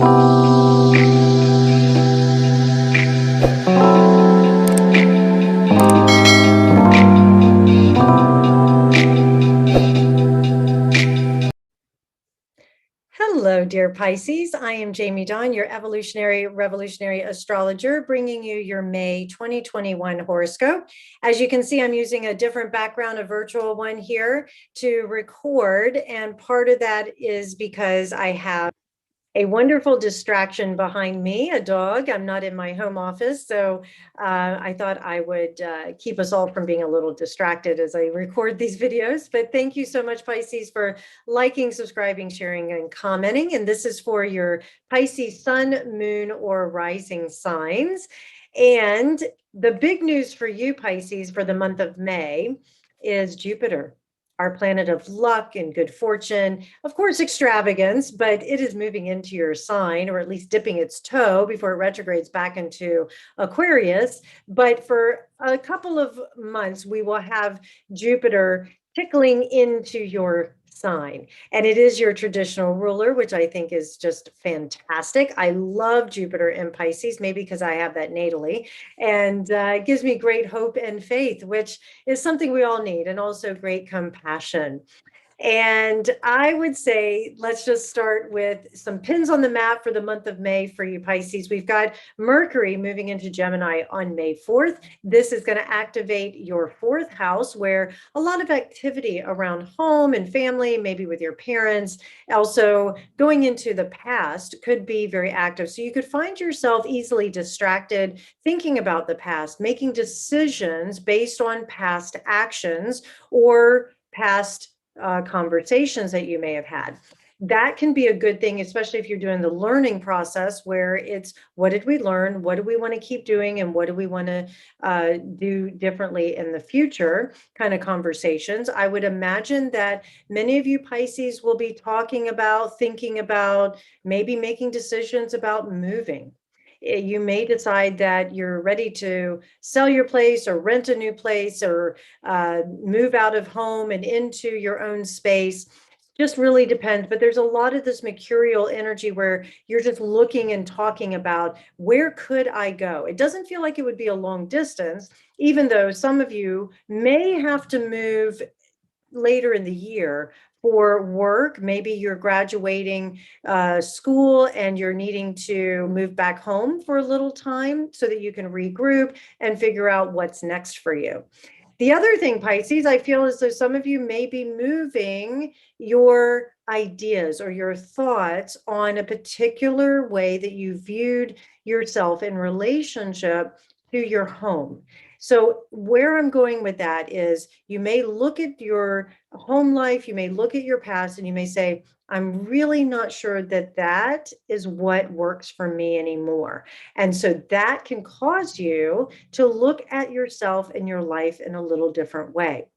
Hello, dear Pisces. I am Jamie Dawn, your evolutionary revolutionary astrologer, bringing you your May 2021 horoscope. As you can see, I'm using a different background, a virtual one here to record. And part of that is because I have a wonderful distraction behind me, a dog. I'm not in my home office, so I thought I would keep us all from being a little distracted as I record these videos. But thank you so much, Pisces, for liking, subscribing, sharing, and commenting. And this is for your Pisces sun, moon, or rising signs. And the big news for you, Pisces, for the month of May is Jupiter, our planet of luck and good fortune, of course, extravagance, but it is moving into your sign, or at least dipping its toe before it retrogrades back into Aquarius. But for a couple of months, we will have Jupiter tickling into your sign. And it is your traditional ruler, which I think is just fantastic. I love Jupiter in Pisces, maybe because I have that natally, and it gives me great hope and faith, which is something we all need, and also great compassion. And I would say, let's just start with some pins on the map for the month of May for you, Pisces. We've got Mercury moving into Gemini on May 4th. This is going to activate your fourth house, where a lot of activity around home and family, maybe with your parents, also going into the past, could be very active. So you could find yourself easily distracted, thinking about the past, making decisions based on past actions or past conversations that you may have had. That can be a good thing, especially if you're doing the learning process, where it's what did we learn, what do we want to keep doing, and what do we want to do differently in the future kind of conversations. I would imagine that many of you Pisces will be talking about, thinking about, maybe making decisions about moving. You may decide that you're ready to sell your place or rent a new place or move out of home and into your own space. Just really depends. But there's a lot of this mercurial energy where you're just looking and talking about, where could I go? It doesn't feel like it would be a long distance, even though some of you may have to move later in the year for work. Maybe you're graduating school and you're needing to move back home for a little time so that you can regroup and figure out what's next for you. The other thing, Pisces, I feel as though some of you may be moving your ideas or your thoughts on a particular way that you viewed yourself in relationship to your home. So where I'm going with that is, you may look at your home life, you may look at your past, and you may say, I'm really not sure that that is what works for me anymore. And so that can cause you to look at yourself and your life in a little different way.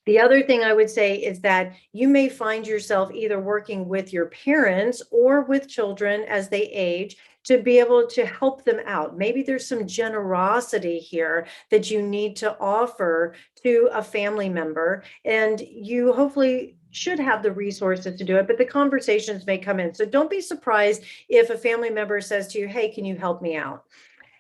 The other thing I would say is that you may find yourself either working with your parents or with children as they age to be able to help them out. Maybe there's some generosity here that you need to offer to a family member, and you hopefully should have the resources to do it, but the conversations may come in. So don't be surprised if a family member says to you, hey, can you help me out?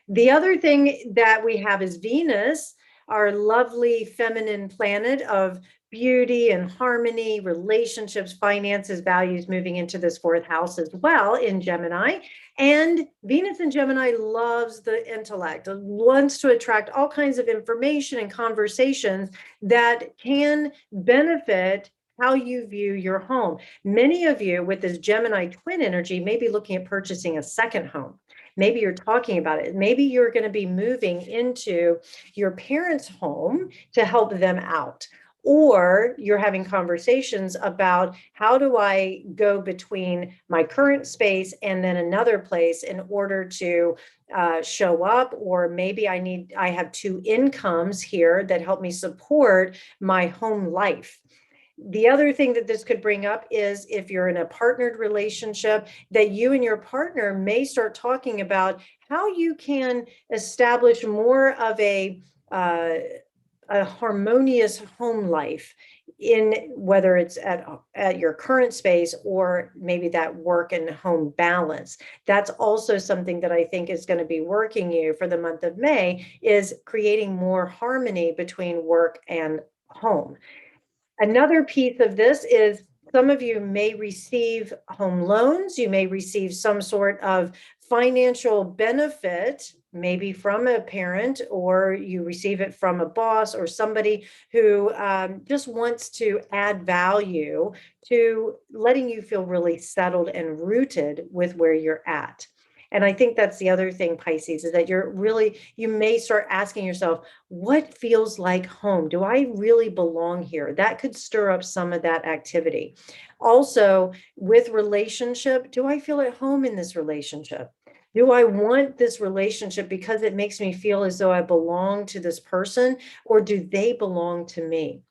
The other thing that we have is Venus, our lovely feminine planet of beauty and harmony, relationships, finances, values, moving into this fourth house as well in Gemini. And Venus in Gemini loves the intellect, wants to attract all kinds of information and conversations that can benefit how you view your home. Many of you with this Gemini twin energy may be looking at purchasing a second home. Maybe you're talking about it. Maybe you're going to be moving into your parents' home to help them out. Or you're having conversations about, how do I go between my current space and then another place in order to show up? Or maybe I have two incomes here that help me support my home life. The other thing that this could bring up is, if you're in a partnered relationship, that you and your partner may start talking about how you can establish more of a harmonious home life in whether it's at your current space or maybe that work and home balance. That's also something that I think is going to be working you for the month of May, is creating more harmony between work and home. Another piece of this is some of you may receive home loans. You may receive some sort of financial benefit, maybe from a parent, or you receive it from a boss or somebody who just wants to add value to letting you feel really settled and rooted with where you're at. And I think that's the other thing, Pisces, is that you may start asking yourself, what feels like home? Do I really belong here? That could stir up some of that activity. Also, with relationship, do I feel at home in this relationship? Do I want this relationship because it makes me feel as though I belong to this person, or do they belong to me?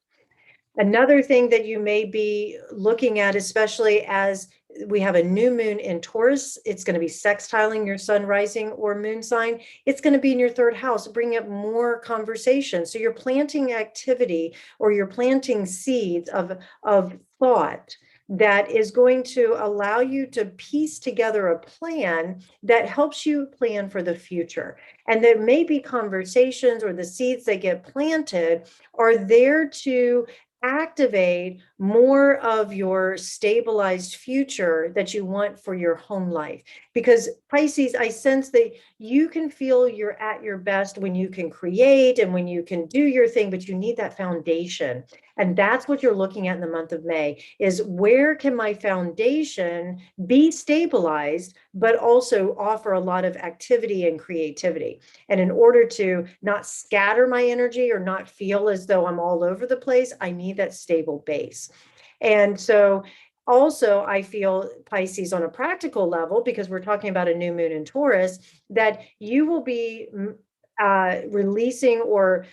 Another thing that you may be looking at, especially as we have a new moon in Taurus, it's going to be sextiling your sun, rising, or moon sign. It's going to be in your third house, bringing up more conversation. So you're planting activity, or you're planting seeds of thought that is going to allow you to piece together a plan that helps you plan for the future. And there may be conversations, or the seeds that get planted are there to activate more of your stabilized future that you want for your home life. Because Pisces, I sense that you can feel you're at your best when you can create and when you can do your thing, but you need that foundation. And that's what you're looking at in the month of May, is where can my foundation be stabilized, but also offer a lot of activity and creativity. And in order to not scatter my energy or not feel as though I'm all over the place, I need that stable base. And so also, I feel, Pisces, on a practical level, because we're talking about a new moon in Taurus, that you will be releasing or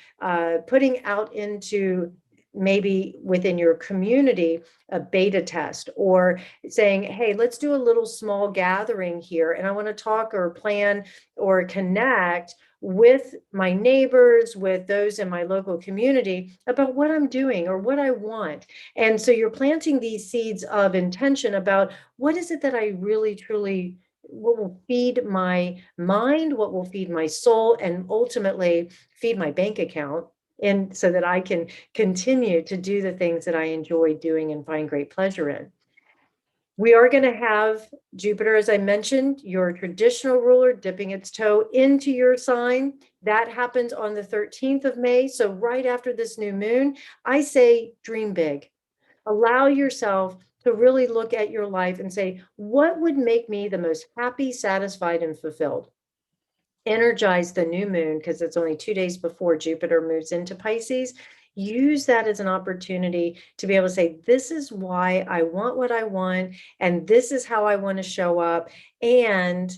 putting out into maybe within your community a beta test, or saying, hey, let's do a little small gathering here, and I want to talk or plan or connect with my neighbors, with those in my local community about what I'm doing or what I want. And so you're planting these seeds of intention about what is it that I really truly, what will feed my mind, what will feed my soul, and ultimately feed my bank account, and so that I can continue to do the things that I enjoy doing and find great pleasure in. We are going to have Jupiter, as I mentioned, your traditional ruler, dipping its toe into your sign. That happens on the 13th of May. So right after this new moon, I say dream big. Allow yourself to really look at your life and say, what would make me the most happy, satisfied, and fulfilled? Energize the new moon, because it's only 2 days before Jupiter moves into Pisces. Use that as an opportunity to be able to say, this is why I want what I want, and this is how I want to show up. And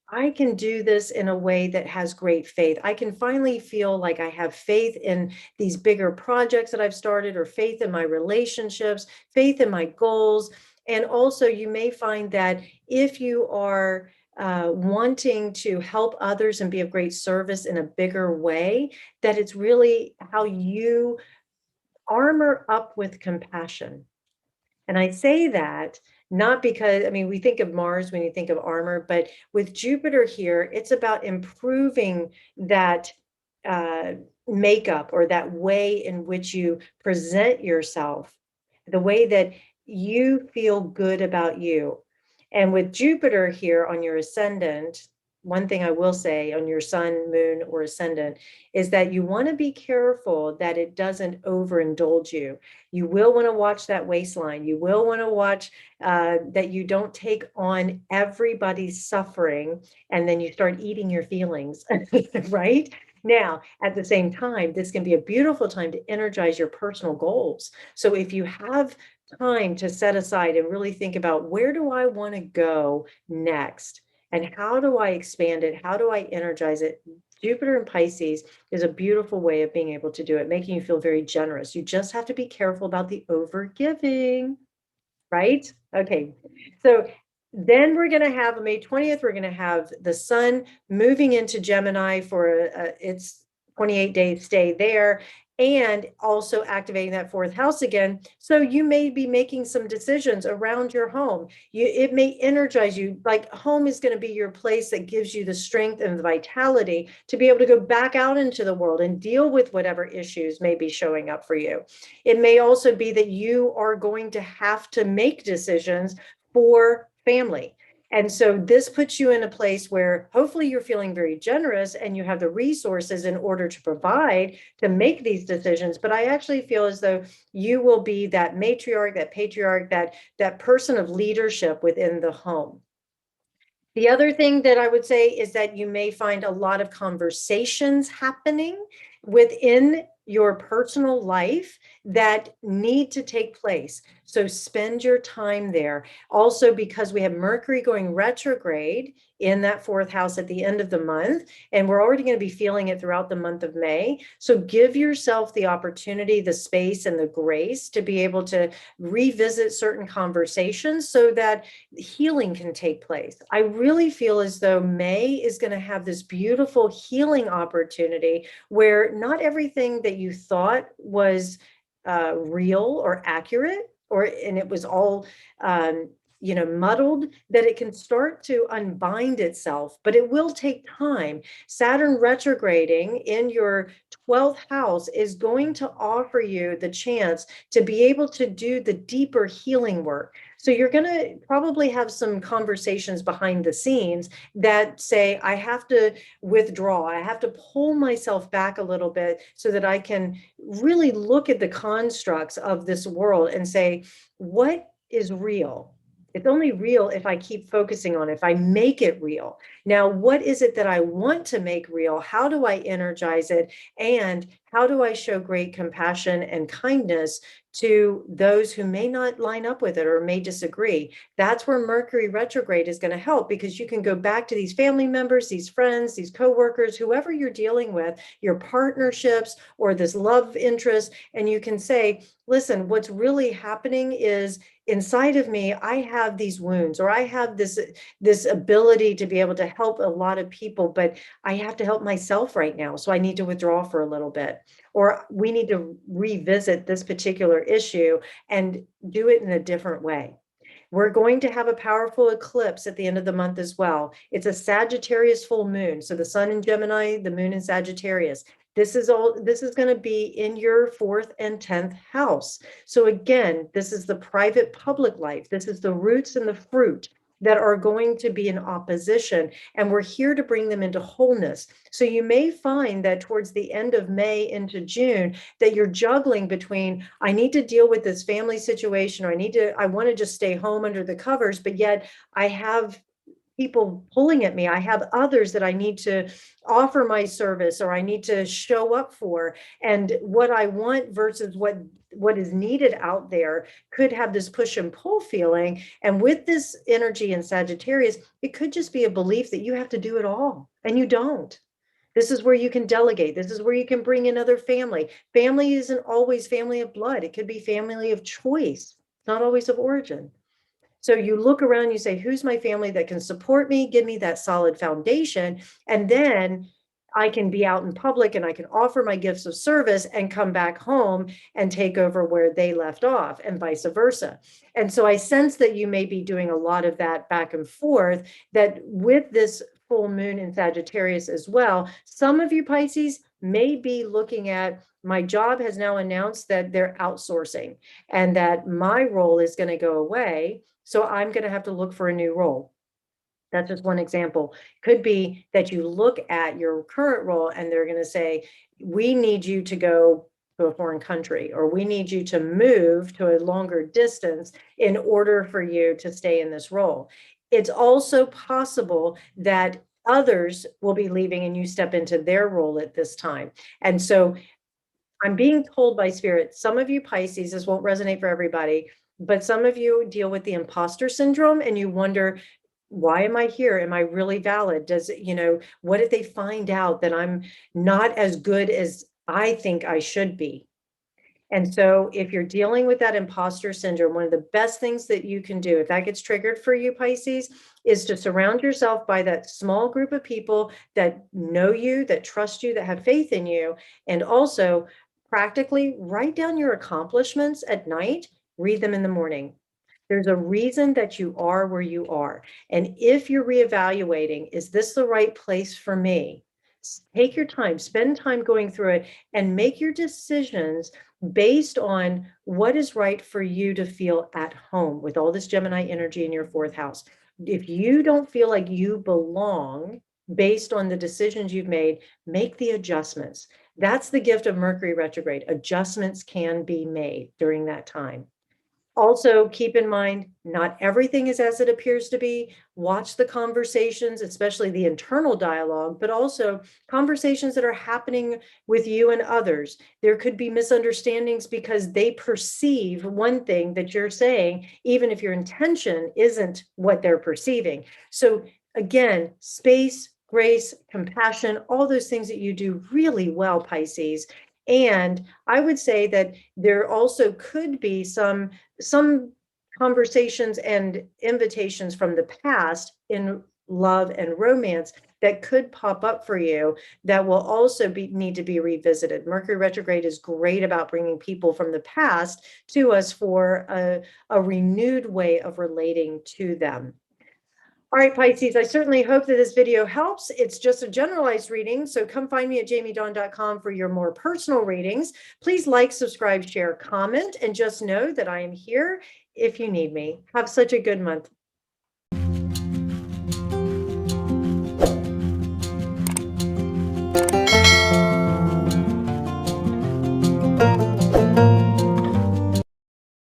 I can do this in a way that has great faith. I can finally feel like I have faith in these bigger projects that I've started, or faith in my relationships, faith in my goals. And also, you may find that if you are wanting to help others and be of great service in a bigger way, that it's really how you armor up with compassion. And I say that not because, I mean, we think of Mars when you think of armor, but with Jupiter here, it's about improving that uh, makeup, or that way in which you present yourself, the way that you feel good about you. And with Jupiter here on your ascendant, one thing I will say on your sun, moon, or ascendant is that you want to be careful that it doesn't overindulge you. You will want to watch that waistline. You will want to watch that you don't take on everybody's suffering and then you start eating your feelings, right? Now, at the same time, this can be a beautiful time to energize your personal goals. So if you have time to set aside and really think about, where do I want to go next? And how do I expand it? How do I energize it? Jupiter in Pisces is a beautiful way of being able to do it, making you feel very generous. You just have to be careful about the over-giving, right? Okay, so then we're going to have May 20th, we're going to have the sun moving into Gemini for its 28-day stay there. and also activating that fourth house again. So you may be making some decisions around your home. It may energize you. Like home is going to be your place that gives you the strength and the vitality to be able to go back out into the world and deal with whatever issues may be showing up for you. It may also be that you are going to have to make decisions for family. And so this puts you in a place where hopefully you're feeling very generous and you have the resources in order to provide to make these decisions. But I actually feel as though you will be that matriarch, that patriarch, that person of leadership within the home. The other thing that I would say is that you may find a lot of conversations happening within your personal life that need to take place. So spend your time there. Also, because we have Mercury going retrograde in that fourth house at the end of the month, and we're already going to be feeling it throughout the month of May. So give yourself the opportunity, the space, and the grace to be able to revisit certain conversations so that healing can take place. I really feel as though May is going to have this beautiful healing opportunity where not everything that you thought was real or accurate, and it was all muddled, that it can start to unbind itself, but it will take time. Saturn retrograding in your 12th house is going to offer you the chance to be able to do the deeper healing work. So you're going to probably have some conversations behind the scenes that say, I have to withdraw. I have to pull myself back a little bit so that I can really look at the constructs of this world and say, what is real? It's only real if I keep focusing on it, if I make it real. Now, what is it that I want to make real? How do I energize it? And how do I show great compassion and kindness to those who may not line up with it or may disagree? That's where Mercury retrograde is going to help, because you can go back to these family members, these friends, these coworkers, whoever you're dealing with, your partnerships or this love interest, and you can say, listen, what's really happening is inside of me, I have these wounds, or I have this ability to be able to help a lot of people, but I have to help myself right now. So I need to withdraw for a little bit, or we need to revisit this particular issue and do it in a different way. We're going to have a powerful eclipse at the end of the month as well. It's a Sagittarius full moon. So the sun in Gemini, the moon in Sagittarius. This is going to be in your 4th and 10th house. So again, this is the private public life. This is the roots and the fruit that are going to be in opposition, and we're here to bring them into wholeness. So you may find that towards the end of May into June that you're juggling between, I need to deal with this family situation, or I want to just stay home under the covers, but yet I have people pulling at me. I have others that I need to offer my service, or I need to show up for. And what I want versus what is needed out there could have this push and pull feeling. And with this energy in Sagittarius, it could just be a belief that you have to do it all, and you don't. This is where you can delegate. This is where you can bring in other family. Family isn't always family of blood. It could be family of choice, not always of origin. So you look around, you say, who's my family that can support me, give me that solid foundation, and then I can be out in public and I can offer my gifts of service and come back home and take over where they left off, and vice versa. And so I sense that you may be doing a lot of that back and forth, that with this full moon in Sagittarius as well, some of you Pisces may be looking at, my job has now announced that they're outsourcing and that my role is going to go away. So I'm going to have to look for a new role. That's just one example. Could be that you look at your current role and they're going to say, we need you to go to a foreign country, or we need you to move to a longer distance in order for you to stay in this role. It's also possible that others will be leaving and you step into their role at this time. And so I'm being told by spirit, some of you Pisces, this won't resonate for everybody, but some of you deal with the imposter syndrome and you wonder, why am I here? Am I really valid? What if they find out that I'm not as good as I think I should be? And so if you're dealing with that imposter syndrome, one of the best things that you can do, if that gets triggered for you, Pisces, is to surround yourself by that small group of people that know you, that trust you, that have faith in you, and also Practically write down your accomplishments at night, read them in the morning. There's a reason that you are where you are. And if you're reevaluating, is this the right place for me? Take your time, spend time going through it, and make your decisions based on what is right for you to feel at home with all this Gemini energy in your fourth house. If you don't feel like you belong based on the decisions you've made, make the adjustments. That's the gift of Mercury retrograde. Adjustments can be made during that time. Also, keep in mind, not everything is as it appears to be. Watch the conversations, especially the internal dialogue, but also conversations that are happening with you and others. There could be misunderstandings because they perceive one thing that you're saying, even if your intention isn't what they're perceiving. So again, space, grace, compassion, all those things that you do really well, Pisces. And I would say that there also could be some conversations and invitations from the past in love and romance that could pop up for you that will also need to be revisited. Mercury retrograde is great about bringing people from the past to us for a renewed way of relating to them. All right, Pisces, I certainly hope that this video helps. It's just a generalized reading, so come find me at jamiedawn.com for your more personal readings. Please like, subscribe, share, comment, and just know that I am here if you need me. Have such a good month.